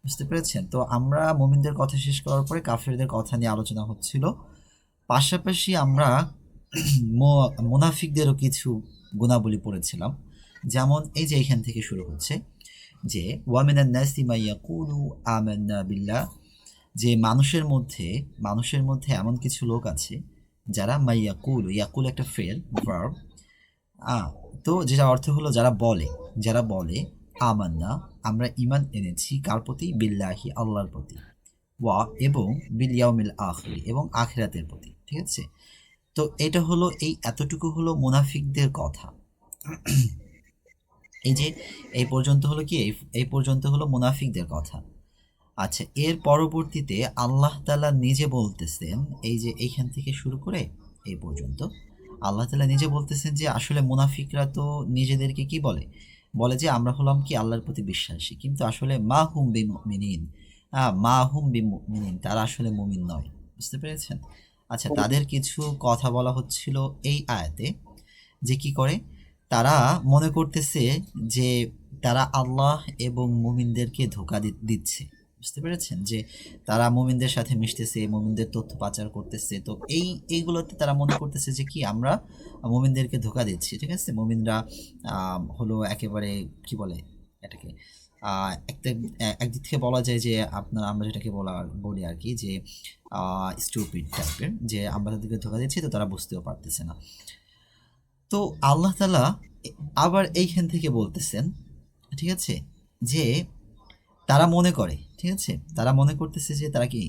বুঝতে পেরেছেন? তো আমরা মুমিনদের কথা শেষ করার পরে কাফেরদের কথা নিয়ে আলোচনা হচ্ছিল। পাশাপাশি আমরা মুনাফিকদেরও কিছু গুণাবলী পড়েছিলাম। যেমন এই যে এখান থেকে শুরু হচ্ছে যে ওয়ামিনান নাসি মা ইয়াকুলু আমান্না বিল্লাহ, যে মানুষের মধ্যে এমন কিছু লোক আছে যারা ইয়াকুল একটা ভার্ব। আ তো যেটা অর্থ হলো যারা বলে আমান্না, আমরা ঈমান এনেছি কার প্রতি? বিল্লাহি, আল্লাহর প্রতি। ওয়া, এবং বিল ইয়াউমিল আখির, এবং আখিরাতের প্রতি। ঠিক আছে? তো এটা হলো, এই এতটুকু হলো মুনাফিকদের কথা। এই যে এই পর্যন্ত হলো কি, এই পর্যন্ত হলো মুনাফিকদের কথা। আচ্ছা, এর পরবর্তীতে আল্লাহ তাআলা নিজে বলতেছেন, এই যে এইখান থেকে শুরু করে এই পর্যন্ত আল্লাহ তাআলা নিজে বলতেছেন যে আসলে মুনাফিকরা তো নিজেদেরকে কি বলে? বলে যে আমরা হলাম কি আল্লাহর প্রতি বিশ্বাসী, কিন্তু আসলে মা হুম বিমুমিনিন, মা হুম বিমুমিনিন, তারা আসলে মুমিন নয়। বুঝতে পেরেছেন? আচ্ছা, তাদের কিছু কথা বলা হচ্ছিল এই আয়াতে, যে কি করে তারা মনে করতেছে যে তারা আল্লাহ এবং মুমিনদেরকে ধোঁকা দিচ্ছে। বুঝতে পেরেছেন? যে তারা মুমিনদের সাথে মিশতেছে, মুমিনদের তথ্য পাচার করতেছে। তো এইগুলোতে তারা মনে করতেছে যে কি আমরা মুমিনদেরকে ধোঁকা দিচ্ছি। ঠিক আছে? মুমিনরা হলো একেবারে কি বলে এটাকে, একটা একদিক থেকে বলা যায় যে আমরা যেটাকে বলি আর কি, যে স্টুপিড টাইপের, যে আমরা তাদেরকে ধোঁকা দিচ্ছি, তো তারা বুঝতেও পারতেছে না। তো আল্লাহ তাআলা আবার এইখান থেকে বলতেছেন, ঠিক আছে, যে তারা মনে করে, ঠিক আছে, তারা মনে করতেছে যে তারা কি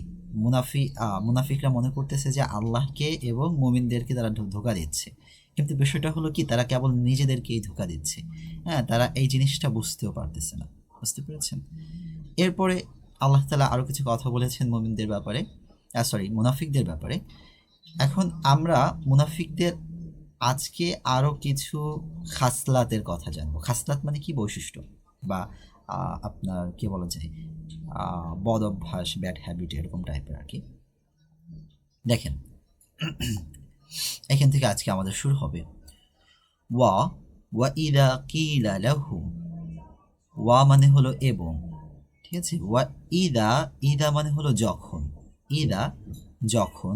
মুনাফিকরা মনে করতেছে যে আল্লাহকে এবং মুমিনদেরকে তারা ধোঁকা দিচ্ছে। কিন্তু বিষয়টা হলো কি, তারা কেবল নিজেদেরকেই ধোঁকা দিচ্ছে। হ্যাঁ, তারা এই জিনিসটা বুঝতেও পারতেছে না। বুঝতে পেরেছেন? এরপরে আল্লাহ তাআলা আরও কিছু কথা বলেছেন মুমিনদের ব্যাপারে, মুনাফিকদের ব্যাপারে। এখন আমরা মুনাফিকদের আজকে আরও কিছু খাসলাতের কথা জানবো। খাসলাত মানে কি? বৈশিষ্ট্য, বা আপনার কি বলা যায়, বদ অভ্যাস, ব্যাড হ্যাবিট, এরকম টাইপের আর কি। দেখেন, এখান থেকে আজকে আমাদের শুরু হবে ওয়া ওয়া ইদা কিলা লাহুম। ওয়া মানে হলো এবং, ঠিক আছে? ওয়া ইদা, ইদা মানে হলো যখন, ইদা যখন,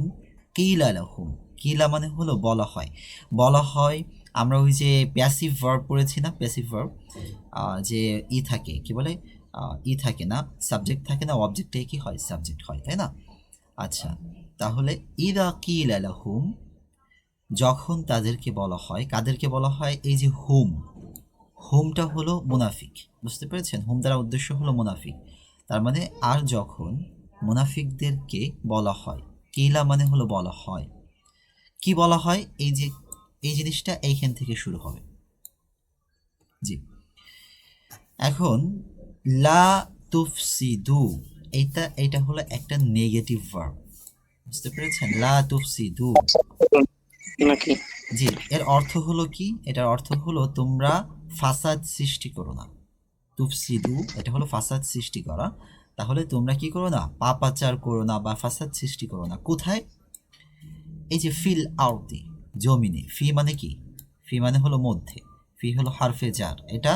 কিলা লাহুম, কিলা মানে হলো বলা হয়, বলা হয়। আমরা ওই যে প্যাসিভ ভার্ব পড়েছি না, প্যাসিভ ভার্ব, যে থাকে কি বলে, থাকে না, সাবজেক্ট থাকে না, অবজেক্টে কি হয়? সাবজেক্ট হয়, তাই না? আচ্ছা, তাহলে ইদা কিলা লাহুম, যখন তাদেরকে বলা হয়, কাদেরকে বলা হয়? এই যে হুমটা হলো মুনাফিক। বুঝতে পেরেছেন? হুম দ্বারা উদ্দেশ্য হলো মুনাফিক। তার মানে আর যখন মুনাফিকদেরকে বলা হয়, কিলা মানে হলো বলা হয়। কি বলা হয়? এই যে এই জিনিসটা এইখান থেকে শুরু হবে। জি, এখন লা তুফসিদু, এইটা হলো একটা নেগেটিভ ভার্ব। বুঝতে পেরেছেন? লা তুফসিদু। নাকি? জি, এর অর্থ হলো কি? এটার অর্থ হলো তোমরা ফাসাদ সৃষ্টি করো না। তুফসিদু, এটা হলো ফাসাদ সৃষ্টি করা। তাহলে তোমরা কি করো না? পাপাচার করো না বা ফাসাদ সৃষ্টি করো না। কোথায়? এই যে ফিল আরদি, জমিনে। ফি মানে কি? ফি মানে হলো মধ্যে। ফি হলো হারফে জার। এটা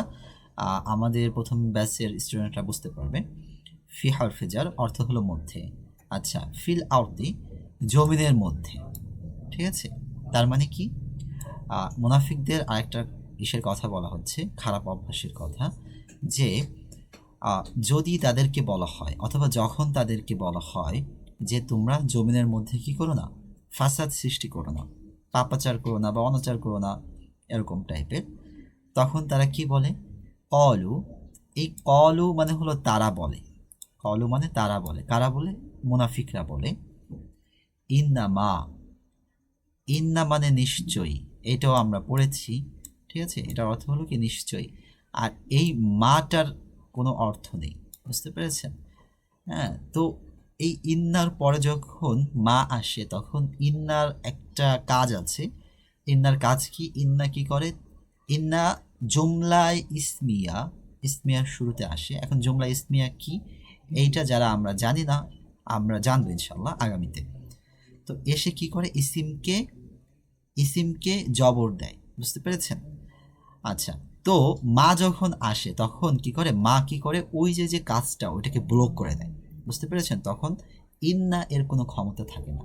আমাদের প্রথম ব্যাচের স্টুডেন্টরা বুঝতে পারবে। ফি হারফে জার, অর্থ হলো মধ্যে। আচ্ছা, ফিল আরদি, জমিনের মধ্যে। ঠিক আছে? তার মানে কি? মুনাফিকদের আরেকটা ইসের কথা বলা হচ্ছে, খারাপ অভ্যাসের কথা, যে যদি তাদেরকে বলা হয়, অথবা যখন তাদেরকে বলা হয় যে তোমরা জমিনের মধ্যে কি করো না? ফাসাদ সৃষ্টি করো না, পাপাচার করো না বা অনাচার করো না, এরকম টাইপের, তখন তারা কি বলে? কলু। এই কলু মানে হলো তারা বলে। কলু মানে তারা বলে। কারা বলে? মুনাফিকরা বলে। ইন্না মা, ইন্না মানে নিশ্চয়ই, এটাও আমরা পড়েছি। ঠিক আছে? এটার অর্থ হলো কি? নিশ্চয়ই। আর এই মাটার কোনো অর্থ নেই। বুঝতে পেরেছেন? হ্যাঁ, তো এই ইন্নার পরে যখন মা আসে, তখন ইন্নার একটা কাজ আছে। ইন্নার কাজ কি? ইন্না কি করে? ইন্না জুমলায় ইসমিয়া, ইসমিয়ার শুরুতে আসে। এখন জুমলা ইসমিয়া কি, এইটা যারা আমরা জানি না, আমরা জানবো ইনশাল্লাহ আগামীতে। তো এসে কি করে? ইসিমকে জবর দেয়। বুঝতে পেরেছেন? আচ্ছা, তো মা যখন আসে তখন কি করে, মা কি করে, ওই যে যে কাজটা ওইটাকে ব্লক করে দেয়। বুঝতে পেরেছেন? তখন ইন্না এর কোনো ক্ষমতা থাকে না।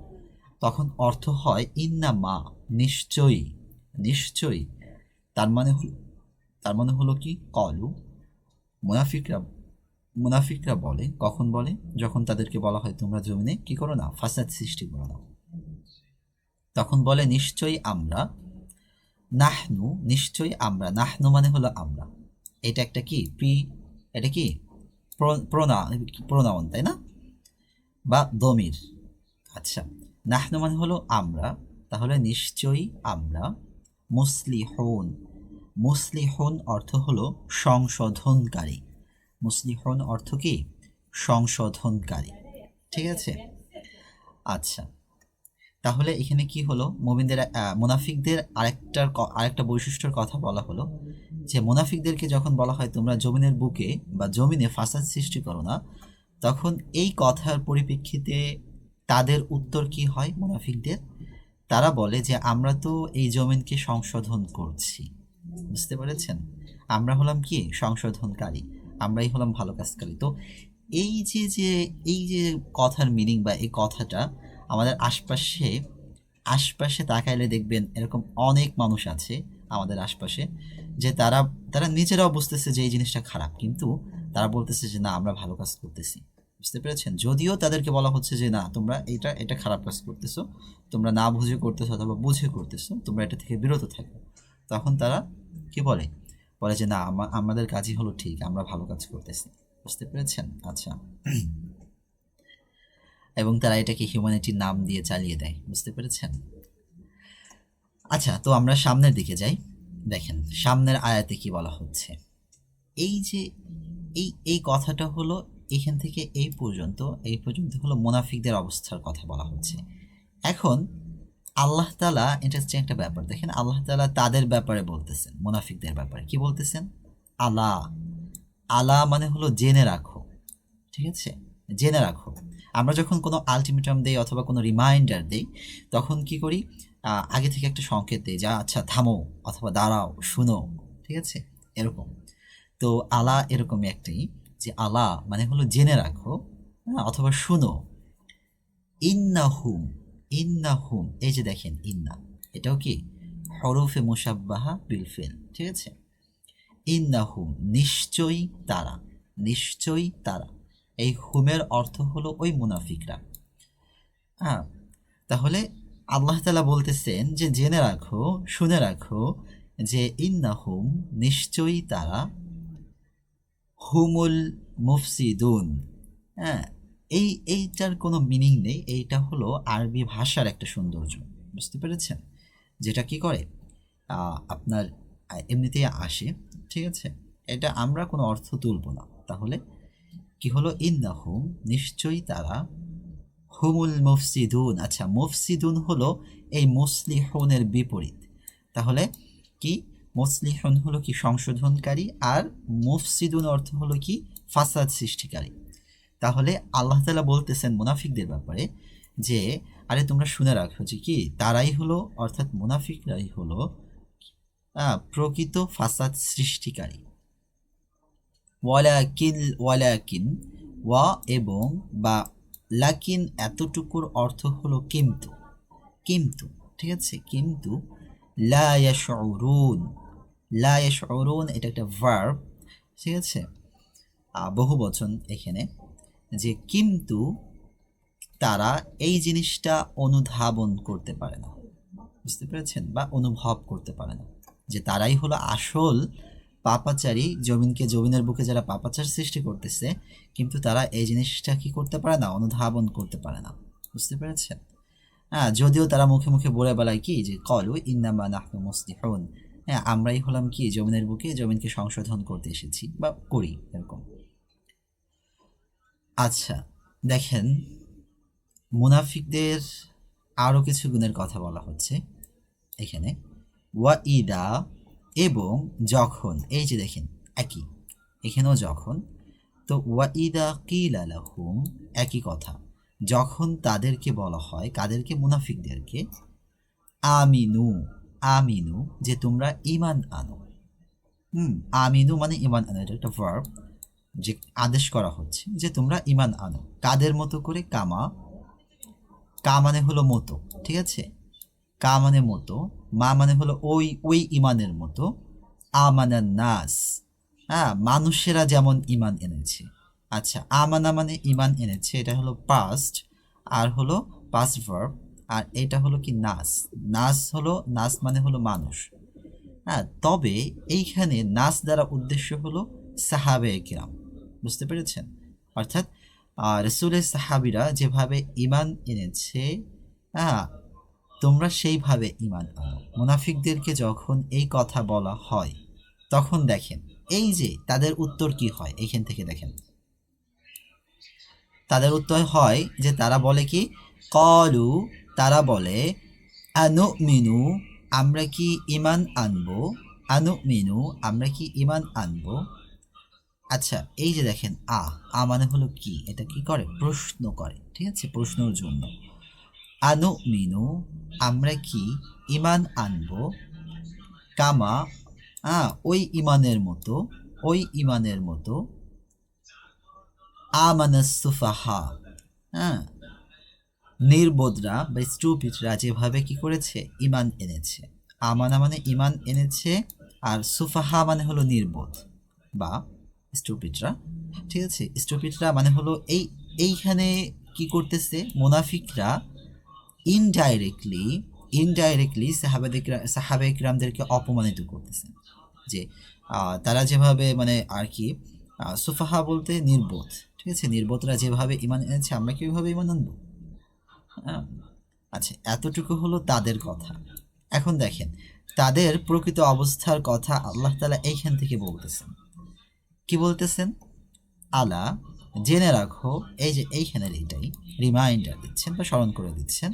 তখন অর্থ হয় ইন্না মা, নিশ্চয়ই, নিশ্চয়ই। তার মানে হলো, তার মানে হলো কি, কলু, মুনাফিকরা, মুনাফিকরা বলে, কখন বলে, যখন তাদেরকে বলা হয় তোমরা জমিনে কি করো না, ফাসাদ সৃষ্টি করো না, তখন বলে নিশ্চয়ই আমরা, নাহনু, নিশ্চয়ই আমরা, নাহনু মানে হলো আমরা, এটা একটা কি এটা কি প্রোনাউন, তাই না, বা দমির। আচ্ছা, নাহনু মানে হলো আমরা, তাহলে নিশ্চয়ই আমরা, মুসলিহুন, মুসলিহুন অর্থ হলো সংশোধনকারী, মুসলিহুন অর্থ কি, সংশোধনকারী, ঠিক আছে। আচ্ছা, তাহলে এখানে কি হলো, মুমিনদের মুনাফিকদের আরেকটা বৈশিষ্ট্যের কথা বলা হলো, যে মুনাফিকদেরকে যখন বলা হয় তোমরা জমিনের বুকে বা জমিনে ফাসাদ সৃষ্টি করো না, তখন এই কথার পরিপ্রেক্ষিতে তাদের উত্তর কি হয় মুনাফিকদের, তারা বলে যে আমরা তো এই জমিনকে সংশোধন করছি। বুঝতে পেরেছেন? আমরা হলাম কি, সংশোধনকারী, আমরাই হলাম ভালো কাজকারী। তো এই যে কথার মিনিং বা এই কথাটা আমাদের আশপাশে আশপাশে তাকাইলে দেখবেন এরকম অনেক মানুষ আছে আমাদের আশপাশে, যে তারা তারা নিজেরাও বুঝতেছে যে এই জিনিসটা খারাপ, কিন্তু তারা বলতেছে যে না আমরা ভালো কাজ করতেছি। বুঝতে পেরেছেন? যদিও তাদেরকে বলা হচ্ছে যে না তোমরা এটা এটা খারাপ কাজ করতেছো, তোমরা না বুঝে করতেছো অথবা বুঝে করতেছো, তোমরা এটা থেকে বিরত থাকো। তখন তারা কি বলে, বলে যে না আমাদের কাজই হলো ঠিক, আমরা ভালো কাজ করতেছি। বুঝতে পেরেছেন? আচ্ছা, এবং তারা এটাকে হিউম্যানিটির নাম দিয়ে চালিয়ে দেয়। বুঝতে পেরেছেন? আচ্ছা, তো আমরা সামনের দিকে যাই। দেখেন সামনের আয়াতে কি বলা হচ্ছে। এই যে এই কথাটা হলো এখান থেকে এই পর্যন্ত হলো মুনাফিকদের অবস্থার কথা বলা হচ্ছে। এখন আল্লাহ তাআলা, ইন্টারেস্টিং একটা ব্যাপার দেখেন, আল্লাহ তাআলা তাদের ব্যাপারে বলতেছেন, মুনাফিকদের ব্যাপারে কি বলতেছেন, আলা, আলা মানে হলো জেনে রাখো, ঠিক আছে, জেনে রাখো। আমরা যখন কোনো আলটিমেটাম দেই অথবা কোনো রিমাইন্ডার দেই, তখন কি করি, আগে থেকে একটা সংকেত দেই, যা আচ্ছা থামো অথবা দাঁড়াও, শুনো, ঠিক আছে, এরকম। তো আলা এরকমই একটাই, যে আলা মানে হলো জেনে রাখো, হ্যাঁ, অথবা শুনো। ইন্নাহুম, ইন্নাহুম, এই যে দেখেন ইন্না, এটাও কি হরফে মুসাব্বাহা বিল ফিল, ঠিক আছে। ইন্নাহুম নিশ্চয়ই তারা, নিশ্চয়ই তারা, এই হুমের অর্থ হলো ওই মুনাফিকরা। হ্যাঁ, তাহলে আল্লাহ তাআলা বলতেছেন যে জেনে রাখো, শুনে রাখো, যে ইন্নাহুম নিশ্চয়ই তারা, হুমুল মুফসিদুন। হ্যাঁ, এইটার কোনো মিনিং নেই, এইটা হলো আরবি ভাষার একটা সৌন্দর্য। বুঝতে পেরেছেন? যেটা কি করে, আপনার এমনিতেই আসে, ঠিক আছে, এটা আমরা কোনো অর্থ তুলব না। তাহলে কি হলো, ইন্নাহুম নিশ্চয়ই তারা, হুমুল মুফসিদুন। আচ্ছা, মুফসিদুন হলো এই মুসলিহুনের বিপরীত। তাহলে কি, মুসলিহুন হলো কি সংশোধনকারী, আর মুফসিদুন অর্থ হলো কি ফাসাদ সৃষ্টিকারী। তাহলে আল্লাহ তাআলা বলতেছেন মুনাফিকদের ব্যাপারে যে আরে তোমরা শুনে রাখো যে কি, তারাই হলো, অর্থাৎ মুনাফিকরাই হলো প্রকৃত ফাসাদ সৃষ্টিকারী। ওয়ালাকিন, ওয়ালাকিন, ওয়া এবং, বা লাকিন এতটুকুর অর্থ হলো কিন্তু, কিন্তু, ঠিক আছে, কিন্তু লা ইয়াশউরুন, লা ইয়াশউরুন এটা একটা ভার্ব, ঠিক আছে, বহু বচন এখানে, যে কিন্তু তারা এই জিনিসটা অনুধাবন করতে পারে না। বুঝতে পেরেছেন? বা অনুভব করতে পারে না যে তারাই হলো আসল পাপাচারী, জমিনের বুকে যারা পাপাচার সৃষ্টি করতেছে, কিন্তু তারা এই জিনিসটা কি করতে পারে না, অনুধাবন করতে পারে না। বুঝতে পেরেছেন? হ্যাঁ, যদিও তারা মুখে মুখে বলে বেড়ায় কি, যে কলু ইন্নামা নাহনু মুসলিহুন, হ্যাঁ আমরাই হলাম কি জমিনের বুকে জমিনকে সংশোধন করতে এসেছি বা করি, এরকম। আচ্ছা, দেখেন মুনাফিকদের আরও কিছু গুণের কথা বলা হচ্ছে এখানে। ওয়া ইদা এবং যখন, এই যে দেখেন একই, এখানেও যখন। তো ওয়া ইদা কিলা লাহুম, একই কথা, যখন তাদেরকে বলা হয়, কাদেরকে, মুনাফিকদেরকে, আমিনু, আমিনু যে তোমরা ঈমান আনো, আমিনু মানে ইমান আনো, এটা একটা ভার্ব, যে আদেশ করা হচ্ছে যে তোমরা ইমান আনো। কাদের মতো করে? কামা, কা মানে হলো মতো, ঠিক আছে, কা মানে মতো, মা মানে হলো ওই ওই ইমানের মতো, আমানা নাস, হ্যাঁ, মানুষেরা যেমন ইমান এনেছে। আচ্ছা, আমানা মানে ইমান এনেছে, এটা হলো পাস্ট, আর হলো পাস্ট ভার্ব, আর এটা হলো কি নাস। নাস হলো, নাস মানে হলো মানুষ। হ্যাঁ, তবে এইখানে নাস দ্বারা উদ্দেশ্য হলো সাহাবে একরাম, বুঝতে পেরেছেন? অর্থাৎ রসুলের সাহাবিরা যেভাবে ইমান এনেছে, হ্যাঁ, তোমরা সেইভাবে ইমান আনো। মুনাফিকদেরকে যখন এই কথা বলা হয়, তখন দেখেন এই যে তাদের উত্তর কি হয়, এইখান থেকে দেখেন তাদের উত্তর হয় যে তারা বলে কি, কলু, তারা বলে, আনু মিনু, আমরা কি ইমান আনবো, আনু মিনু, আমরা কি ইমান আনবো। আচ্ছা, এই যে দেখেন আ মানে হলো কি, এটা কি করে? প্রশ্ন করে, ঠিক আছে, প্রশ্নের জন্য। আনু মিনু, আমরা কি ইমান আনবো, কামা, ওই ইমানের মতো, ওই ইমানের মতো, আমানাস সুফাহা, হ্যাঁ, নির্বোধরা বা স্টুপিডরা যেভাবে কি করেছে, ইমান এনেছে। আমানা মানে ইমান এনেছে, আর সুফাহা মানে হলো নির্বোধ বা স্টুপিডরা, ঠিক আছে, স্টুপিডরা মানে হলো এইখানে কি করতেছে মুনাফিকরা, ইনডাইরেক্টলি, ইনডাইরেক্টলি সাহাবে ইকরামদেরকে অপমানিত করতেছে, যে তারা যেভাবে মানে আর কি, সুফাহা বলতে নির্বোধ, ঠিক আছে, নির্বোধরা যেভাবে ইমান এনেছে, আমরা কি ওইভাবে ইমান আনবো? হ্যাঁ, আচ্ছা, এতটুকু হলো তাদের কথা। এখন দেখেন তাদের প্রকৃত অবস্থার কথা আল্লাহ তাআলা এইখান থেকে বলতেছেন। কি বলতেছেন? আলা, জেনে রাখো, এই যে এইখানের এইটাই রিমাইন্ডার দিচ্ছেন বা স্মরণ করে দিচ্ছেন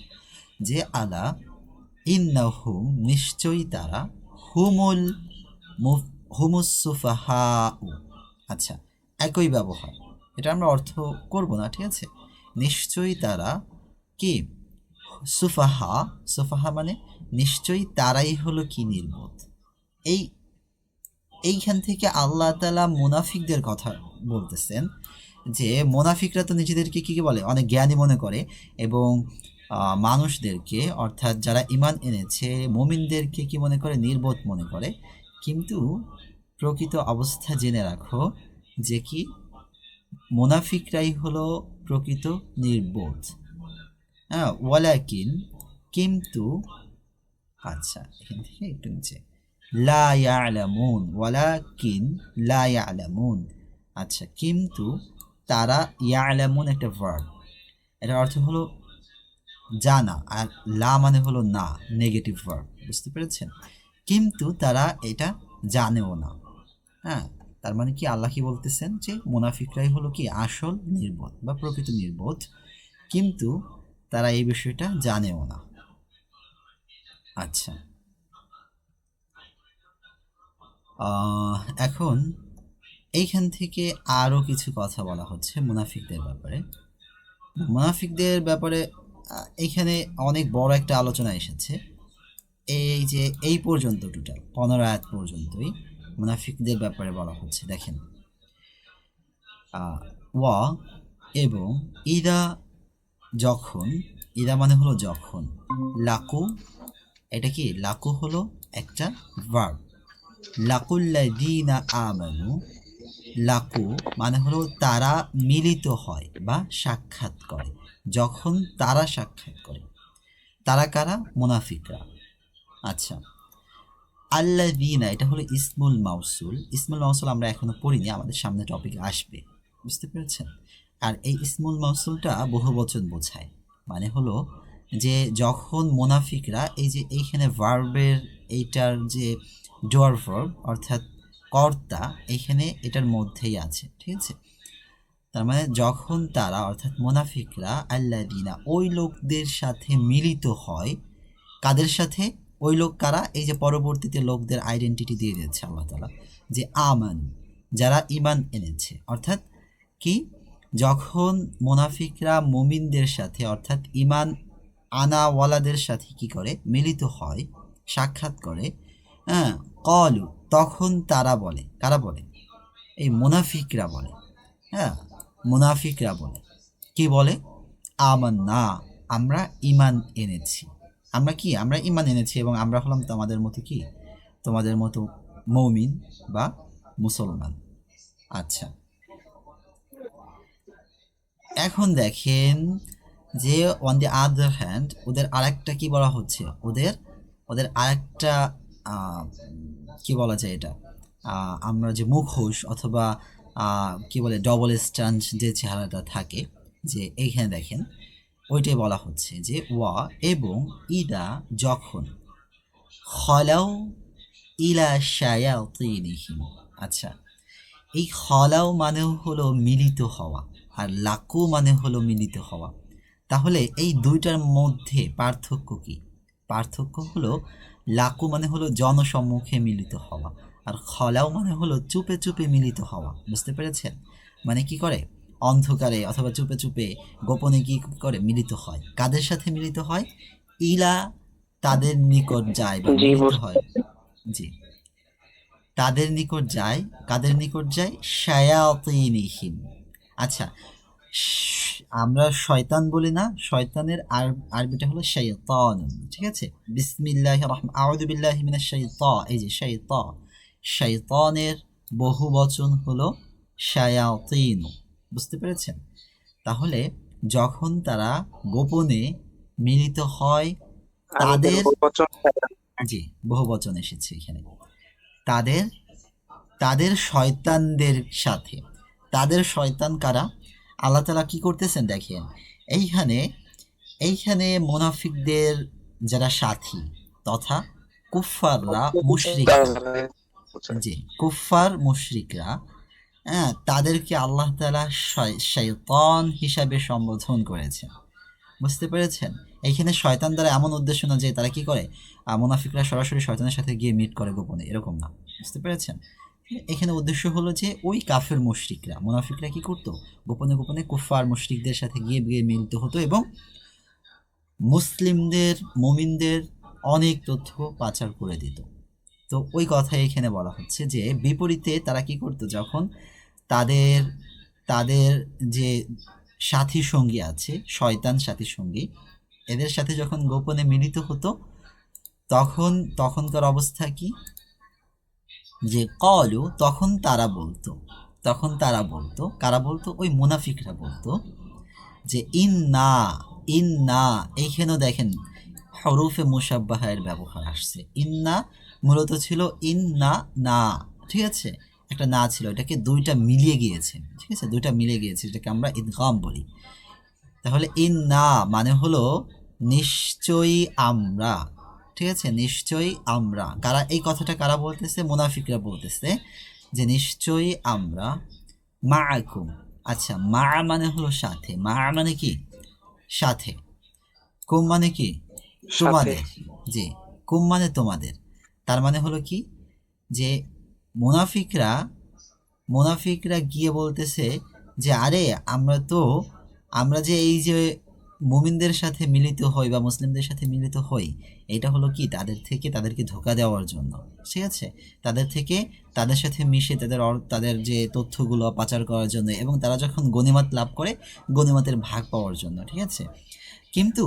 যে আলা ইন্নাহুম, নিশ্চয়ই তারা, হুমুল হুমুস সুফাহাউ। আচ্ছা, একই ব্যবহার, এটা আমরা অর্থ করব না, ঠিক আছে। নিশ্চয়ই তারা কি, সুফাহা, সুফাহা মানে নিশ্চয়ই তারাই হলো কি, নির্বোধ। এই এইখান থেকে আল্লাহ তাআলা মুনাফিকদের কথা বলতেছেন, যে মুনাফিকরা তো নিজেদেরকে কি কি বলে, অনেক জ্ঞানী মনে করে, এবং মানুষদেরকে অর্থাৎ যারা ইমান এনেছে মুমিনদেরকে কি মনে করে, নির্বোধ মনে করে। কিন্তু প্রকৃত অবস্থা জেনে রাখো যে কি, মুনাফিকরাই হলো প্রকৃত নির্বোধ। হ্যাঁ, ওয়ালাকিন, কিন্তু, আচ্ছা এখান থেকে একটু নিচে, লা ইয়ালামুন, ওয়ালাকিন লা ইয়ালামুন। আচ্ছা, কিন্তু তারা, ইয়ালামুন একটা ভার্ব, এটার অর্থ হলো জানা, আর লা মানে হলো না, নেগেটিভ ভার্ব, বুঝতে পেরেছেন? কিন্তু তারা এটা জানেও না। হ্যাঁ, তার মানে কি, আল্লাহ কি বলতেছেন যে মুনাফিকরাই হলো কি আসল নির্বোধ বা প্রকৃত নির্বোধ, কিন্তু তারা এই বিষয়টা জানেও না। আচ্ছা, এখন এইখান থেকে আরও কিছু কথা বলা হচ্ছে মুনাফিকদের ব্যাপারে। মুনাফিকদের ব্যাপারে এইখানে অনেক বড় একটা আলোচনা এসেছে। এই যে এই পর্যন্ত টোটাল 15 আয়াত পর্যন্তই মুনাফিকদের ব্যাপারে বলা হচ্ছে। দেখেন, ওয়া, এবং ইদা, যখন, ইদা মানে হলো যখন, লাকু, এটা কি, লাকু হলো একটা ভার্ব, লাকুল্লাযীনা আমানু, লাকু মানে হলো তারা মিলিত হয় বা সাক্ষাৎ করে, যখন তারা সাক্ষাৎ করে, তারা কারা? মুনাফিকরা। আচ্ছা, আল্লাযীনা, এটা হলো ইসমুল মাউসুল, ইসমুল মাউসুল আমরা এখনো পড়িনি, আমাদের সামনে টপিক আসবে, বুঝতে পেরেছেন? আর এই ইসমুল মাউসুলটা বহুবচন বোঝায়, মানে হলো যে যখন মুনাফিকরা, এই যে এইখানে ভার্বের এইটার যে ডোয়ার ভার্ব অর্থাৎ কর্তা, এইখানে এটার মধ্যেই আছে, ঠিক আছে। তার মানে যখন তারা অর্থাৎ মুনাফিকরা, আল্লাযীনা ওই লোকদের সাথে মিলিত হয়, কাদের সাথে? ওই লোক কারা? এই যে পরবর্তীতে লোকদের আইডেন্টিটি দিয়ে দিচ্ছে আল্লাহ তাআলা, যে আমান, যারা ইমান এনেছে, অর্থাৎ কি, যখন মুনাফিকরা মুমিনদের সাথে অর্থাৎ ইমান আনাওয়ালাদের সাথে কি করে, মিলিত হয়, সাক্ষাৎ করে, হ্যাঁ, কলু, তখন তারা বলে, কারা বলে? এই মুনাফিকরা বলে। হ্যাঁ, মুনাফিকরা বলে, কি বলে? আমান্না, আমরা ঈমান এনেছি। আমরা কি? আমরা ঈমান এনেছি এবং আমরা হলাম তোমাদের মতো কি? তোমাদের মতো মুমিন বা মুসলমান। আচ্ছা, এখন দেখেন যে অন দি আদার হ্যান্ড ওদের আরেকটা কি বলা হচ্ছে, ওদের ওদের আরেকটা কি বলা যায় এটা, আমরা যে মুখোশ অথবা কি বলে ডবল স্ট্যান্ড যে চেহারাটা থাকে, যে এইখানে দেখেন ওইটাই বলা হচ্ছে যে ওয়া এবং ইদা যখন খলাউ ইলা শায়াতিনিহিম। আচ্ছা, এই খলাউ মানে হলো মিলিত হওয়া, আর লাকু মানে হলো মিলিত হওয়া। তাহলে এই দুইটার মধ্যে পার্থক্য কি? পার্থক্য হলো লাকু মানে হলো জনসম্মুখে মিলিত হওয়া, আর খলাউ মানে হলো চুপে চুপে মিলিত হওয়া। বুঝতে পেরেছেন? মানে কি করে? অন্ধকারে অথবা চুপে চুপে গোপনে কি করে মিলিত হয়। কাদের সাথে মিলিত হয়? ইলা, তাদের নিকট যায় বা জি, মিলিত বুঝতে হয়। জি, তাদের নিকট যায়। কাদের নিকট যায়? শায়াতিনিহিম। আচ্ছা, আমরা শয়তান বলি না, শয়তানের আরবিটা হলো শাইতান। ঠিক আছে, বিসমিল্লাহির রহমান, আউযু বিল্লাহি মিনাশ শাইতান, এই যে শাইতান, শয়তানের বহু বচন হলো শায়াতিন। বুঝতে পেরেছেন? তাহলে যখন তারা গোপনে মিলিত হয় আরবিতে তাদের, বহুবচন। জি বহু বচন এসেছে এখানে, তাদের তাদের শয়তানদের সাথে। তাদের শয়তান কারা? আল্লাহ তাআলা কি করতেছেন দেখেন, এইখানে এইখানে মুনাফিকদের যারা সাথী তথা কুফফাররা, মুশরিকরা, জি কুফফার মুশরিকরা, হ্যাঁ, তাদেরকে আল্লাহ তাআলা শয়তান হিসাবে সম্বোধন করেছেন। বুঝতে পেরেছেন? এইখানে শয়তান দ্বারা এমন উদ্দেশ্য না যে তারা কি করে, মুনাফিকরা সরাসরি শয়তানের সাথে গিয়ে মিট করে গোপনে, এরকম না। বুঝতে পেরেছেন? এখানে উদ্দেশ্য হলো যে ওই কাফের মুশরিকরা, মুনাফিকরা কি করতো, গোপনে গোপনে কুফার মুশরিকদের সাথে গিয়ে গিয়ে মিলিত হতো এবং মুসলিমদের, মুমিনদের অনেক তথ্য পাচার করে দিত। তো ওই কথাই এখানে বলা হচ্ছে যে বিপরীতে তারা কি করতো, যখন তাদের তাদের যে সাথী সঙ্গী আছে, শয়তান সাথী সঙ্গী, এদের সাথে যখন গোপনে মিলিত হতো তখনকার অবস্থা কি, যে কলু, তখন তারা বলতো কারা বলতো? ওই মুনাফিকরা বলতো যে ইন্না, ইন্না, এইখানেও দেখেন হরুফে মুসাব্বাহের ব্যবহার আসছে। ইন্না মূলত ছিল ইন্না না, ঠিক আছে, একটা না ছিল, এটাকে দুইটা মিলিয়ে গিয়েছে। ঠিক আছে, দুইটা মিলিয়ে গিয়েছে, এটাকে আমরা ইদগাম বলি। তাহলে ইন্না মানে হলো নিশ্চয়ই আমরা। ঠিক আছে, নিশ্চয়ই আমরা, কারা এই কথাটা কারা বলতেছে? মুনাফিকরা বলতেছে যে নিশ্চয়ই আমরা মাআকুম। আচ্ছা, মা মানে হলো সাথে, মা মানে কি? সাথে। কুম মানে কি? সাথে। তোমাদের। জি, কুম মানে তোমাদের। তার মানে হলো কি, যে মুনাফিকরা মুনাফিকরা গিয়ে বলতেছে যে আরে আমরা যে এই যে মুমিনদের সাথে মিলিত হই বা মুসলিমদের সাথে মিলিত হই, এটা হলো কি তাদেরকে ধোঁকা দেওয়ার জন্য। ঠিক আছে, তাদের সাথে মিশে তাদের যে তথ্যগুলো পাচার করার জন্য, এবং তারা যখন গনিমত লাভ করে গনিমতের ভাগ পাওয়ার জন্য। ঠিক আছে, কিন্তু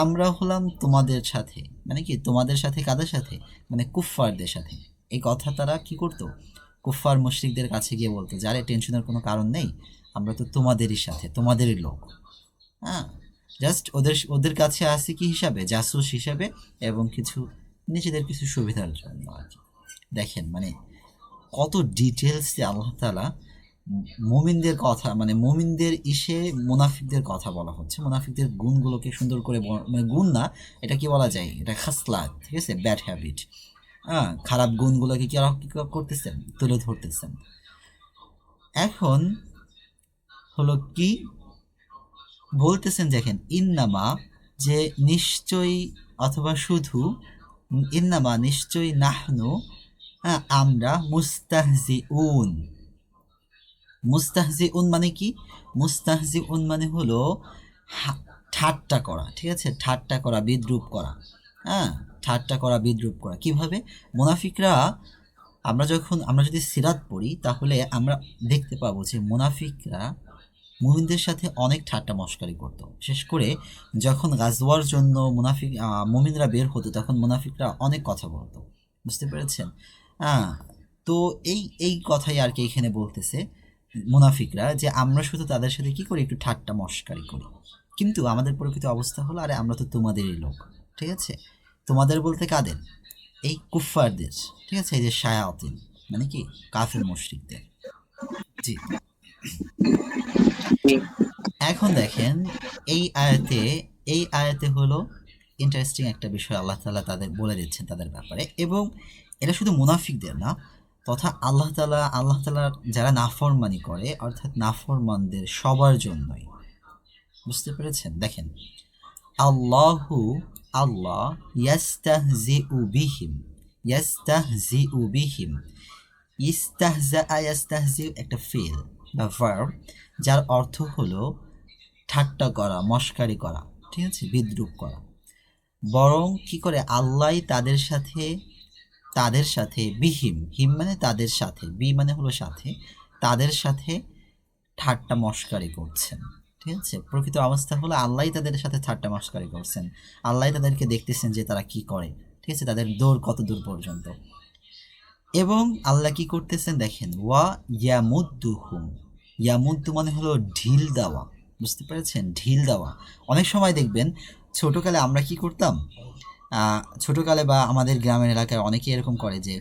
আমরা হলাম তোমাদের সাথে, মানে কি তোমাদের সাথে কাদের সাথে? মানে কুফফারদের সাথে। এই কথা তারা কি করতো, কুফফার মুশরিকদের কাছে গিয়ে বলতো যে আরে টেনশনের কোনো কারণ নেই, আমরা তো তোমাদেরই সাথে, তোমাদেরই লোক। হ্যাঁ, জাস্ট ওদের ওদের কাছে আসি কি হিসাবে, জাসুস হিসাবে, এবং নিজেদের কিছু সুবিধার জন্য আর কি। দেখেন মানে কত ডিটেলসে আল্লাহ তাআলা মুমিনদের কথা, মানে মুমিনদের মুনাফিকদের কথা বলা হচ্ছে, মুনাফিকদের গুণগুলোকে সুন্দর করে মানে গুণ না, এটা কি বলা যায়, এটা খাসলাত। ঠিক আছে, ব্যাড হ্যাবিট, হ্যাঁ, খারাপ গুণগুলোকে কি করতেছেন, তুলে ধরতেছেন। এখন হলো কি বলতেছেন দেখেন, ইন্নামা, যে নিশ্চয়ই অথবা শুধু, ইন্নামা নিশ্চয়ই, নাহনু, হ্যাঁ, আমরা, মুস্তাহজিউন। মুস্তাহজিউন মানে কি? মুস্তাহজিউন মানে হলো ঠাট্টা করা। ঠিক আছে, ঠাট্টা করা, বিদ্রূপ করা। হ্যাঁ, ঠাট্টা করা, বিদ্রূপ করা। কিভাবে? মুনাফিকরা আমরা যদি সিরাত পড়ি তাহলে আমরা দেখতে পাবো যে মুনাফিকরা মুমিনদের সাথে অনেক ঠাট্টা মশকারি করতো। বিশেষ করে যখন গাজওয়ার জন্য মুমিনরা বের হতো তখন মুনাফিকরা অনেক কথা বলতো। বুঝতে পেরেছেন? হ্যাঁ, তো এই কথাই আর কি এখানে বলতেছে মুনাফিকরা, যে আমরা শুধু তাদের সাথে কি করি, একটু ঠাট্টা মশকারি করি, কিন্তু আমাদের প্রকৃত অবস্থা হলো আরে আমরা তো তোমাদেরই লোক। ঠিক আছে? তোমাদের বলতে কাদের? এই কুফফারদের। ঠিক আছে? এই যে শায়াতিন, মানে কি কাফের মুশরিকদের। জি। জি। এখন দেখেন এই আয়াতে হলো ইন্টারেস্টিং একটা বিষয় আল্লাহ তাআলা তাদের বলে দিচ্ছেন তাদের ব্যাপারে, এবং এটা শুধু মুনাফিকদের না, তথা আল্লাহ তাআলা যারা নাফরমানি করে অর্থাৎ নাফরমানদের সবার জন্যই। বুঝতে পেরেছেন? দেখেন, আল্লাহু আল্লাহ ইয়াস্তাহজিউ বিহিম। ইয়াস্তাহজিউ একটা ফেল বা ভার্ব, যার অর্থ হলো ঠাট্টা করা, মশকারি করা, ঠিক আছে, বিদ্রূপ করা। বরং কি করে আল্লাহ তাদের সাথে বিহিম, হিম মানে তাদের সাথে, বি মানে হলো সাথে, তাদের সাথে ঠাট্টা মশকারি করছেন। ঠিক আছে? প্রকৃত অবস্থা হলো আল্লাহ তাদের সাথে ঠাট্টা মশকারি করছেন। আল্লাহ তাদেরকে দেখতেছেন যে তারা কি করে। ঠিক আছে? তাদের দৌড় কত দূর পর্যন্ত। এবং আল্লাহ কি করতেছেন দেখেন, ওয়া ইয়ামুদ্দুহুম। ইয়ামুদ্দু মানে হলো ঢিল দেওয়া। বুঝতে পেরেছেন? ঢিল দেওয়া। অনেক সময় দেখবেন ছোটকালে আমরা কি করতাম, ছোটকালে বা আমাদের গ্রামের এলাকায় অনেকে এরকম করে যে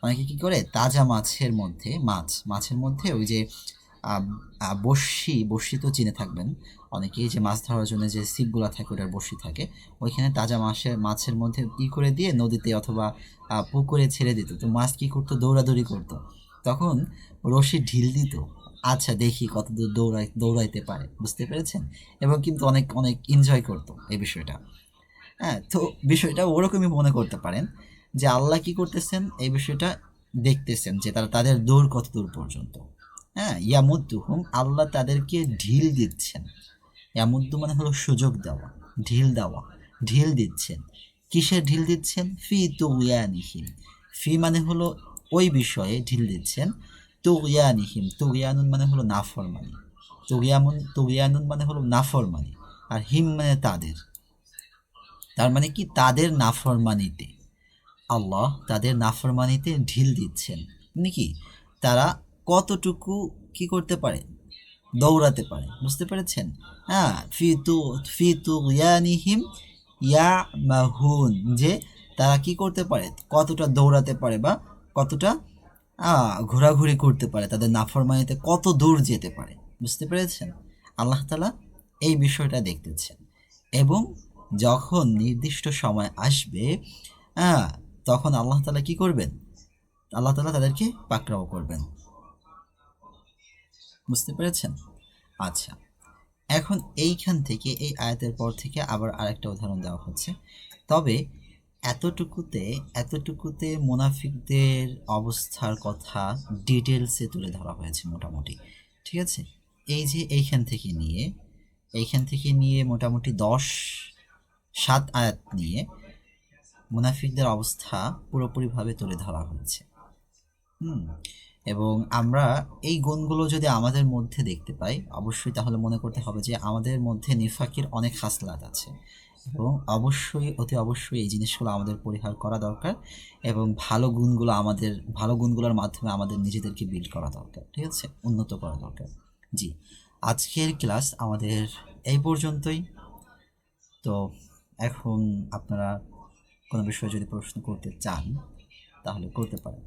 অনেকে কি করে তাজা মাছের মধ্যে ওই যে বড়শি তো চিনে থাকবেন অনেকেই, যে মাছ ধরার জন্য যে ছিপগুলা থাকে ওটার বড়শি থাকে, ওইখানে তাজা মাছের মধ্যে করে দিয়ে নদীতে অথবা পুকুরে ছেড়ে দিত। তো মাছ কি করতো, দৌড়াদৌড়ি করতো, তখন রশি ঢিল দিত, আচ্ছা দেখি কত দূর দৌড়াইতে পারে। বুঝতে পেরেছেন? এবং কিন্তু অনেক অনেক এনজয় করতো এই বিষয়টা। হ্যাঁ, তো বিষয়টা ওরকমই মনে করতে পারেন যে আল্লাহ কি করতেছেন, এই বিষয়টা দেখতেছেন যে তাদের দৌড় কত দূর পর্যন্ত। হ্যাঁ, ইয়ামুদ্দুহুম, আল্লাহ তাদেরকে ঢিল দিচ্ছেন। ইয়ামুদ্দু মানে হলো সুযোগ দেওয়া, ঢিল দিচ্ছেন। কিসের ঢিল দিচ্ছেন? ফি তুগয়ানিহিম। ফি মানে হলো ওই বিষয়ে ঢিল দিচ্ছেন। তুগয়ানিহিম, তুগয়ানুন মানে হলো নাফরমানি। তুগয়ানুন মানে হলো নাফরমানি, আর হিম মানে তাদের। তার মানে কি, তাদের নাফরমানিতে, আল্লাহ তাদের নাফরমানিতে ঢিল দিচ্ছেন। মানে কি, তারা কতটুকু কি করতে পারে, দৌড়াতে পারে। বুঝতে পেরেছেন? হ্যাঁ, ফি তু ইয়ানিহিম ইয়া মাহুন, যে তারা কি করতে পারে, কতটা দৌড়াতে পারে বা কতটা ঘোরাঘুরি করতে পারে, তাদের নাফরমানিতে কত দূর যেতে পারে। বুঝতে পেরেছেন? আল্লাহ তাআলা এই বিষয়টা দেখতেছেন, এবং যখন নির্দিষ্ট সময় আসবে হ্যাঁ, তখন আল্লাহ তাআলা কি করবেন, আল্লাহ তাআলা তাদেরকে পাকড়াও করবেন। বুঝতে পেরেছেন? আচ্ছা, এখন এইখান থেকে এই আয়াতের পর থেকে আবার আরেকটা উদাহরণ দেওয়া হচ্ছে। তবে এতটুকুতে মুনাফিকদের অবস্থার কথা ডিটেলসে তুলে ধরা হয়েছে মোটামুটি। ঠিক আছে? এই যে এইখান থেকে নিয়ে মোটামুটি 7 আয়াত নিয়ে মুনাফিকদের অবস্থা পুরোপুরিভাবে তুলে ধরা হয়েছে। এবং আমরা এই গুণগুলো যদি আমাদের মধ্যে দেখতে পাই, অবশ্যই তাহলে মনে করতে হবে যে আমাদের মধ্যে নিফাকের অনেক খাসলাত আছে, এবং অতি অবশ্যই এই জিনিসগুলো আমাদের পরিহার করা দরকার, এবং ভালো গুণগুলোর মাধ্যমে আমাদের নিজেদেরকে বিল্ড করা দরকার। ঠিক আছে? উন্নত করা দরকার। জি, আজকের ক্লাস আমাদের এই পর্যন্তই। তো এখন আপনারা কোনো বিষয়ে যদি প্রশ্ন করতে চান তাহলে করতে পারেন।